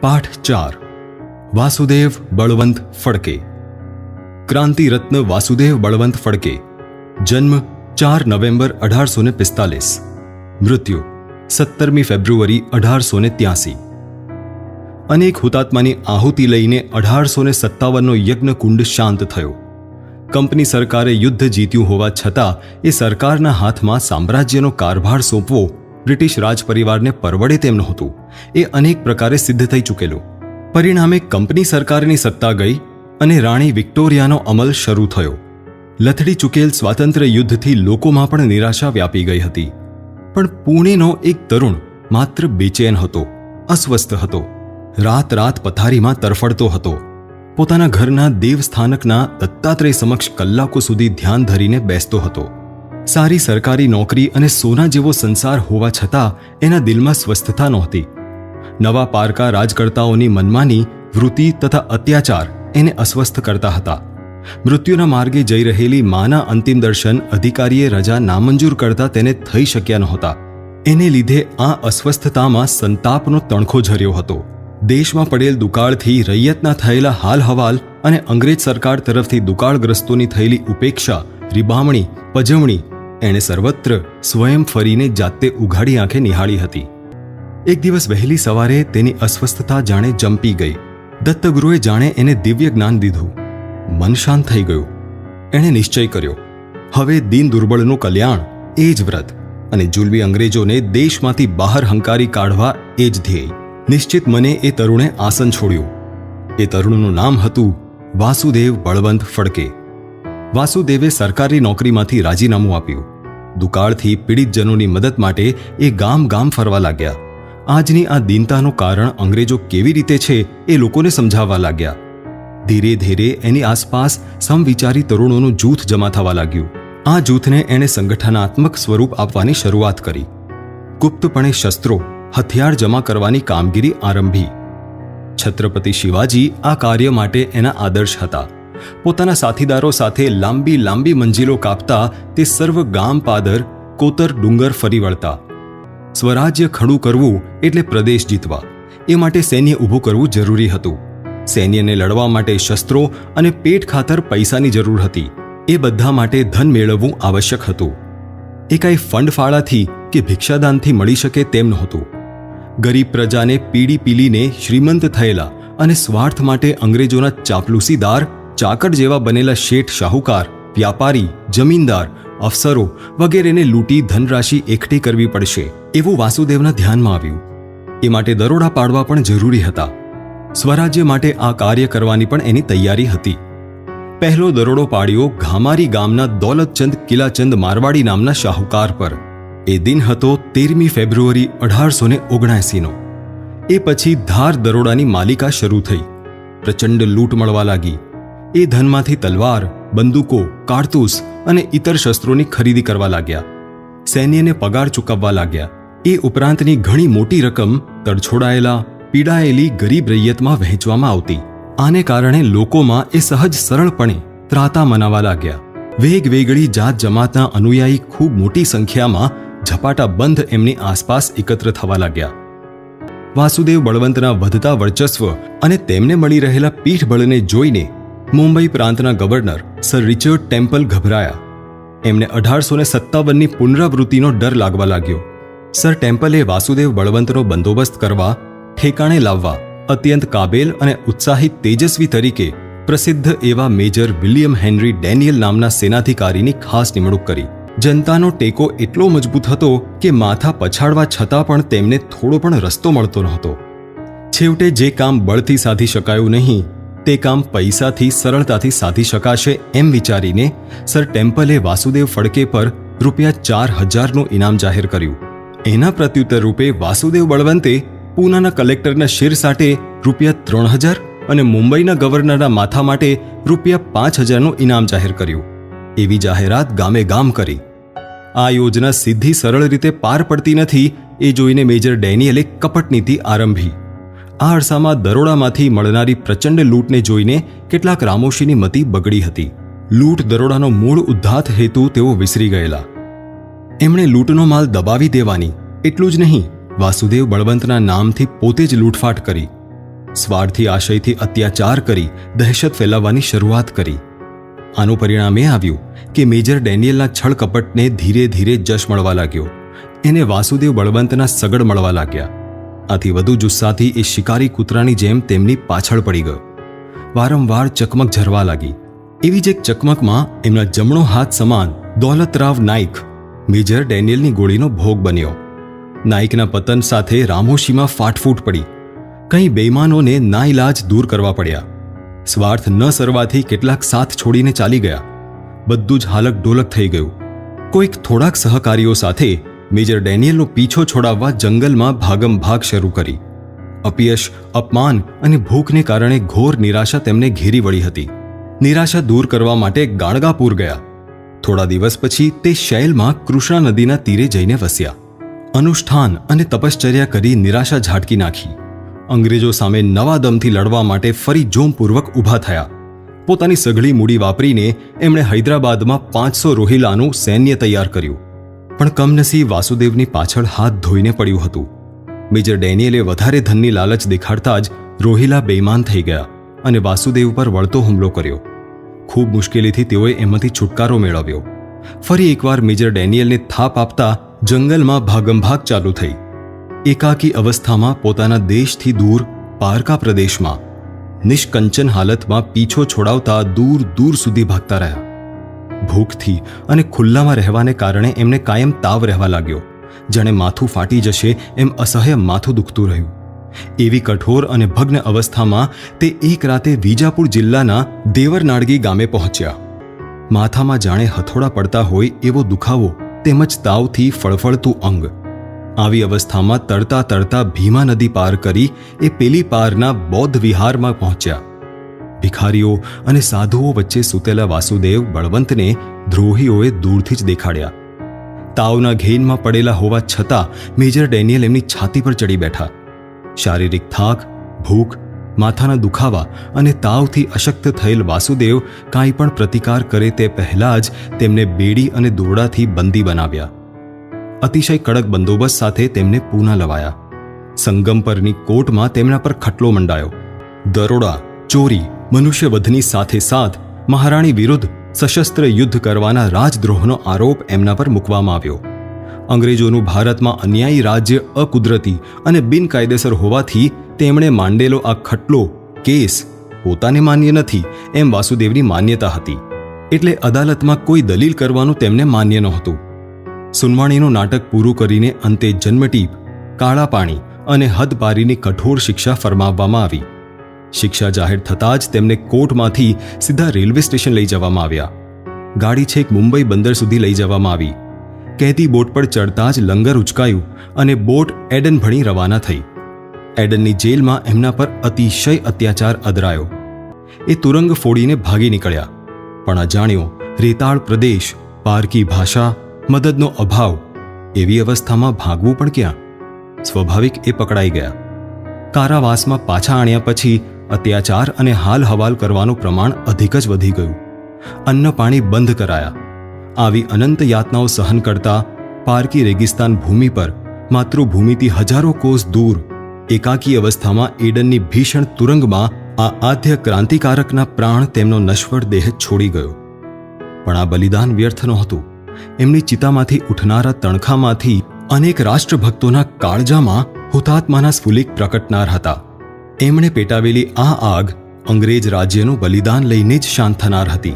પાઠ 4 વાસુદેવ બળવંત ફડકે. ક્રાંતિ રત્ન વાસુદેવ બળવંત ફડકે. જન્મ 4 નવેમ્બર 1845. મૃત્યુ 17મી ફેબ્રુઆરી 1883. અનેક હુતાત્માની આહુતિ લઈને 1857નો યજ્ઞકુંડ શાંત થયો. કંપની સરકારે યુદ્ધ જીત્યું હોવા છતાં એ સરકારના હાથમાં સામ્રાજ્યનો કારભાર સોંપવો બ્રિટિશ રાજપરિવારને પરવડે તેમ નહોતું. એ અનેક પ્રકારે સિદ્ધ થઈ ચૂકેલું. પરિણામે કંપની સરકારની સત્તા ગઈ અને રાણી વિક્ટોરિયાનો અમલ શરૂ થયો. લથડી ચૂકેલ સ્વાતંત્ર્ય યુદ્ધથી લોકોમાં પણ નિરાશા વ્યાપી ગઈ હતી. પણ પુણેનો એક તરુણ માત્ર બેચેન હતો, અસ્વસ્થ હતો. રાત રાત પથારીમાં તરફડતો હતો. પોતાના ઘરના દેવસ્થાનકના દત્તાત્રેય સમક્ષ કલાકો સુધી ધ્યાન ધરીને બેસતો હતો. સારી સરકારી નોકરી અને સોના જેવો સંસાર હોવા છતાં એના દિલમાં સ્વસ્થતા નહોતી. નવા પારકા રાજકર્તાઓની મનમાની, વૃત્તિ તથા અત્યાચાર એને અસ્વસ્થ કરતા હતા. મૃત્યુના માર્ગે જઈ રહેલી માના અંતિમ દર્શન અધિકારીએ રજા નામંજૂર કરતા તેને થઈ શક્યા નહોતા. એને લીધે આ અસ્વસ્થતામાં સંતાપનો તણખો ઝર્યો હતો. દેશમાં પડેલ દુકાળથી રૈયતના થયેલા હાલ હવાલ અને અંગ્રેજ સરકાર તરફથી દુકાળગ્રસ્તોની થયેલી ઉપેક્ષા, રીબામણી, પજવણી એણે સર્વત્ર સ્વયં ફરીને જાતે ઉઘાડી આંખે નિહાળી હતી. એક દિવસ વહેલી સવારે તેની અસ્વસ્થતા જાણે જંપી ગઈ. દત્તગુરુએ જાણે એને દિવ્ય જ્ઞાન દીધું. મન શાંત થઈ ગયું. એણે નિશ્ચય કર્યો, હવે દીન દુર્બળનું કલ્યાણ એ જ વ્રત અને જુલમી અંગ્રેજોને દેશમાંથી બહાર હંકારી કાઢવા એ જ ધ્યેય. નિશ્ચિત મને એ તરુણે આસન છોડ્યું. એ તરુણનું નામ હતું વાસુદેવ બળવંત ફડકે. વાસુદેવે સરકારી નોકરીમાંથી રાજીનામું આપ્યું. દુકાળથી પીડિત જનોની મદદ માટે એ ગામ ગામ ફરવા લાગ્યા. આજની આ દીનતાનું કારણ અંગ્રેજો કેવી રીતે છે એ લોકોને સમજાવવા લાગ્યા. ધીરે ધીરે એની આસપાસ સમવિચારી તરુણોનું જૂથ જમા થવા લાગ્યું. આ જૂથને એણે સંગઠનાત્મક સ્વરૂપ આપવાની શરૂઆત કરી. ગુપ્તપણે શસ્ત્રો, હથિયાર જમા કરવાની કામગીરી આરંભી. છત્રપતિ શિવાજી આ કાર્ય માટે એના આદર્શ હતા. પોતાના સાથીદારો સાથે લાંબી લાંબી મંજિલો કાપતા તે સર્વ ગામ પાદર, કોતર, ડુંગર ફરી વળતા. સ્વરાજ્ય ખડું કરવું એટલે પ્રદેશ જીતવા. એ માટે સૈન્ય ઊભું કરવું જરૂરી હતું. સૈન્યને લડવા માટે શસ્ત્રો અને પેટ ખાતર પૈસાની જરૂર હતી. એ બધા માટે ધન મેળવવું આવશ્યક હતું. એ કાંઈ ફંડફાળાથી કે ભિક્ષાદાનથી મળી શકે તેમ નહોતું. ગરીબ પ્રજાને પીડી પીલીને શ્રીમંત થયેલા અને સ્વાર્થ માટે અંગ્રેજોના ચાપલુસીદાર, ચાકર જેવા બનેલા શેઠ, શાહુકાર, વ્યાપારી, જમીનદાર, અફસરો વગેરેને લૂંટી ધનરાશિ એકઠી કરવી પડશે એવું વાસુદેવના ધ્યાનમાં આવ્યું. એ માટે દરોડા પાડવા પણ જરૂરી હતા. સ્વરાજ્ય માટે આ કાર્ય કરવાની પણ એની તૈયારી હતી. પહેલો દરોડો પાડ્યો ઘામારી ગામના દોલતચંદ કિલાચંદ મારવાડી નામના શાહુકાર પર. એ દિન હતો 13મી ફેબ્રુઆરી 1879નો. એ પછી ધાર દરોડાની માલિકા શરૂ થઈ. પ્રચંડ લૂંટ મળવા લાગી. એ ધનમાંથી તલવાર, બંદૂકો, કારતૂસ અને ઇતર શસ્ત્રોની ખરીદી કરવા લાગ્યા. સૈન્યને પગાર ચૂકવવા લાગ્યા. એ ઉપરાંતની ઘણી મોટી રકમ તડછોડાયેલા, પીડાયેલી ગરીબ રૈયતમાં વહેંચવામાં આવતી. આને કારણે લોકોમાં એ સહજ સરળપણે ત્રાતા મનાવા લાગ્યા. વેગવેગળી જાત જમાતના અનુયાયી ખૂબ મોટી સંખ્યામાં ઝપાટા બંધ એમની આસપાસ એકત્ર થવા લાગ્યા. વાસુદેવ બળવંતના વધતા વર્ચસ્વ અને તેમને મળી રહેલા પીઠબળને જોઈને મુંબઈ પ્રાંતના ગવર્નર સર રિચર્ડ ટેમ્પલ ગભરાયા. એમને 1857ની પુનરાવૃત્તિનો ડર લાગવા લાગ્યો. સર ટેમ્પલે વાસુદેવ બળવંતનો બંદોબસ્ત કરવા, ઠેકાણે લાવવા અત્યંત કાબેલ અને ઉત્સાહિત તેજસ્વી તરીકે પ્રસિદ્ધ એવા મેજર વિલિયમ હેનરી ડેનિયલ નામના સેનાધિકારીની ખાસ નિમણૂક કરી. જનતાનો ટેકો એટલો મજબૂત હતો કે માથા પછાડવા છતાં પણ તેમને થોડો પણ રસ્તો મળતો નહોતો. છેવટે જે કામ બળથી સાધી શકાયું નહીં તે કામ પૈસાથી સરળતાથી સાધી શકાશે એમ વિચારીને સર ટેમ્પલે વાસુદેવ ફડકે પર ₹4000નું ઇનામ જાહેર કર્યું. એના પ્રત્યુત્તર રૂપે વાસુદેવ બળવંતે પૂનાના કલેક્ટરના શિર સાટે ₹3000 અને મુંબઈના ગવર્નરના માથા માટે ₹5000નું ઇનામ જાહેર કર્યું. એવી જાહેરાત ગામે ગામ કરી. આ યોજના સીધી સરળ રીતે પાર પડતી નથી એ જોઈને મેજર ડેનિયલે કપટ નીતિ આરંભી. આ અરસામાં દરોડામાંથી મળનારી પ્રચંડ લૂંટને જોઈને કેટલાક રામોશીની મતિ બગડી હતી. લૂંટ દરોડાનો મૂળ ઉદ્ધાત હેતુ તેઓ વિસરી ગયેલા. એમણે લૂંટનો માલ દબાવી દેવાની, એટલું જ નહીં વાસુદેવ બળવંતના નામથી પોતે જ લૂંટફાટ કરી. સ્વાર્થી આશયથી અત્યાચાર કરી દહેશત ફેલાવવાની શરૂઆત કરી. આનું પરિણામ એ આવ્યું કે મેજર ડેનિયલના છળ કપટને ધીરે ધીરે જશ મળવા લાગ્યો. એને વાસુદેવ બળવંતના સગડ મળવા લાગ્યા. આથી વધુ જુસ્સાથી એ શિકારી કૂતરાની જેમ તેમની પાછળ પડી ગયો. વારંવાર ચકમક ઝરવા લાગી. એવી જ એક ચકમકમાં એમના જમણો હાથ સમાન દૌલતરાવ નાઈક મેજર ડેનિયલની ગોળીનો ભોગ બન્યો. નાઈકના પતન સાથે રામોશીમાં ફાટફૂટ પડી. કંઈ બેઈમાનોને નાઈલાજ દૂર કરવા પડ્યા. સ્વાર્થ ન સરવાથી કેટલાક સાથ છોડીને ચાલી ગયા. બધું જ હાલક ડોલક થઈ ગયું. કોઈક થોડાક સહકારીઓ સાથે મેજર ડેનિયલનો પીછો છોડાવવા જંગલમાં ભાગમભાગ શરૂ કરી. અપયશ, અપમાન અને ભૂખને કારણે ઘોર નિરાશા તેમને ઘેરી વળી હતી. નિરાશા દૂર કરવા માટે ગાણગાપુર ગયા. થોડા દિવસ પછી તે શૈલમાં કૃષ્ણા નદીના તીરે જઈને વસ્યા. અનુષ્ઠાન અને તપશ્ચર્યા કરી નિરાશા ઝાટકી નાખી. અંગ્રેજો સામે નવા દમથી લડવા માટે ફરી જોમપૂર્વક ઊભા થયા. પોતાની સઘળી મૂડી વાપરીને એમણે હૈદરાબાદમાં 500 રોહિલાનું સૈન્ય તૈયાર કર્યું. પણ કમનસીબ વાસુદેવની પાછળ હાથ ધોઈને પડ્યું હતું. મેજર ડેનિયલે વધારે ધનની લાલચ દેખાડતા જ રોહિલા બેઈમાન થઈ ગયા અને વાસુદેવ પર વળતો હુમલો કર્યો. ખૂબ મુશ્કેલીથી તેઓએ એમાંથી છુટકારો મેળવ્યો. ફરી એકવાર મેજર ડેનિયલને થાપ આપતા જંગલમાં ભાગમભાગ ચાલુ થઈ. એકાકી અવસ્થામાં પોતાના દેશથી દૂર પારકા પ્રદેશમાં નિષ્કંચન હાલતમાં પીછો છોડાવતા દૂર દૂર સુધી ભાગતા રહ્યા. ભૂખથી અને ખુલ્લામાં રહેવાને કારણે એમને કાયમ તાવ રહેવા લાગ્યો. જાણે માથું ફાટી જશે એમ અસહ્ય માથું દુખતું રહ્યું. એવી કઠોર અને ભગ્ન અવસ્થામાં તે એક રાતે વિજાપુર જિલ્લાના દેવરનાડગી ગામે પહોંચ્યા. માથામાં જાણે હથોડા પડતા હોય એવો દુખાવો તેમજ તાવથી ફળફળતું અંગ. આવી અવસ્થામાં તરતા તરતા ભીમા નદી પાર કરી એ પેલી પારના બૌદ્ધ વિહારમાં પહોંચ્યા. ભિખારીઓ અને સાધુઓ વચ્ચે સૂતેલા વાસુદેવ બળવંતને દ્રોહીઓએ દૂરથી જ દેખાડ્યા. તાવના ઘેનમાં પડેલા હોવા છતાં મેજર ડેનિયલ એમની છાતી પર ચડી બેઠા. શારીરિક થાક, ભૂખ, માથાના દુખાવા અને તાવથી અશક્ત થયેલ વાસુદેવ કાંઈ પણ પ્રતિકાર કરે તે પહેલાં જ તેમને બેડી અને દોરડાથી બંદી બનાવ્યા. અતિશય કડક બંદોબસ્ત સાથે તેમને પૂના લવાયા. સંગમ પરની કોર્ટમાં તેમના પર ખટલો મંડાયો. દરોડા, ચોરી, મનુષ્યવધની સાથે સાથ મહારાણી વિરુદ્ધ સશસ્ત્ર યુદ્ધ કરવાના રાજદ્રોહનો આરોપ એમના પર મૂકવામાં આવ્યો. અંગ્રેજોનું ભારતમાં અન્યાયી રાજ્ય અકુદરતી અને બિનકાયદેસર હોવાથી તેમણે માંડેલો આ ખટલો, કેસ પોતાને માન્ય નથી એમ વાસુદેવની માન્યતા હતી. એટલે અદાલતમાં કોઈ દલીલ કરવાનું તેમને માન્ય નહોતું. સુનવાણીનું નાટક પૂરું કરીને અંતે જન્મટીપ, કાળા પાણી અને હદપારીની કઠોર શિક્ષા ફરમાવવામાં આવી. શિક્ષા જાહેર થતાં જ તેમને કોર્ટમાંથી સીધા રેલવે સ્ટેશન લઈ જવામાં આવ્યા. ગાડી છેક મુંબઈ બંદર સુધી લઈ જવામાં આવી. કહેતી બોટ પર ચડતા જ લંગર ઉચકાયું અને બોટ એડન ભણી રવાના થઈ. એડનની જેલમાં એમના પર અતિશય અત્યાચાર અદરાયો. એ તુરંગ ફોડીને ભાગી નીકળ્યા. પણ અજાણ્યો, રેતાળ પ્રદેશ, પારકી ભાષા, મદદનો અભાવ, એવી અવસ્થામાં ભાગવું પણ ક્યાં? સ્વાભાવિક એ પકડાઈ ગયા. કારાવાસમાં પાછા આણ્યા પછી અત્યાચાર અને હાલ હવાલ કરવાનું પ્રમાણ અધિક જ વધી ગયું. અન્ન પાણી બંધ કરાયા. આવી અનંત યાતનાઓ સહન કરતા પારકી રેગિસ્તાન ભૂમિ પર માતૃભૂમિથી હજારો કોસ દૂર એકાકી અવસ્થામાં એડનની ભીષણ તુરંગમાં આ આદ્ય ક્રાંતિકારકના પ્રાણ તેમનો નશ્વર દેહ છોડી ગયો. પણ આ બલિદાન વ્યર્થ નહોતું. એમની ચિતામાંથી ઉઠનારા તણખામાંથી અનેક રાષ્ટ્રભક્તોના કાળજામાં હુતાત્માના સ્ફુલિક પ્રકટનાર હતા. એમણે પેટાવેલી આ આગ અંગ્રેજ રાજ્યનું બલિદાન લઈને જ શાંત થનાર હતી.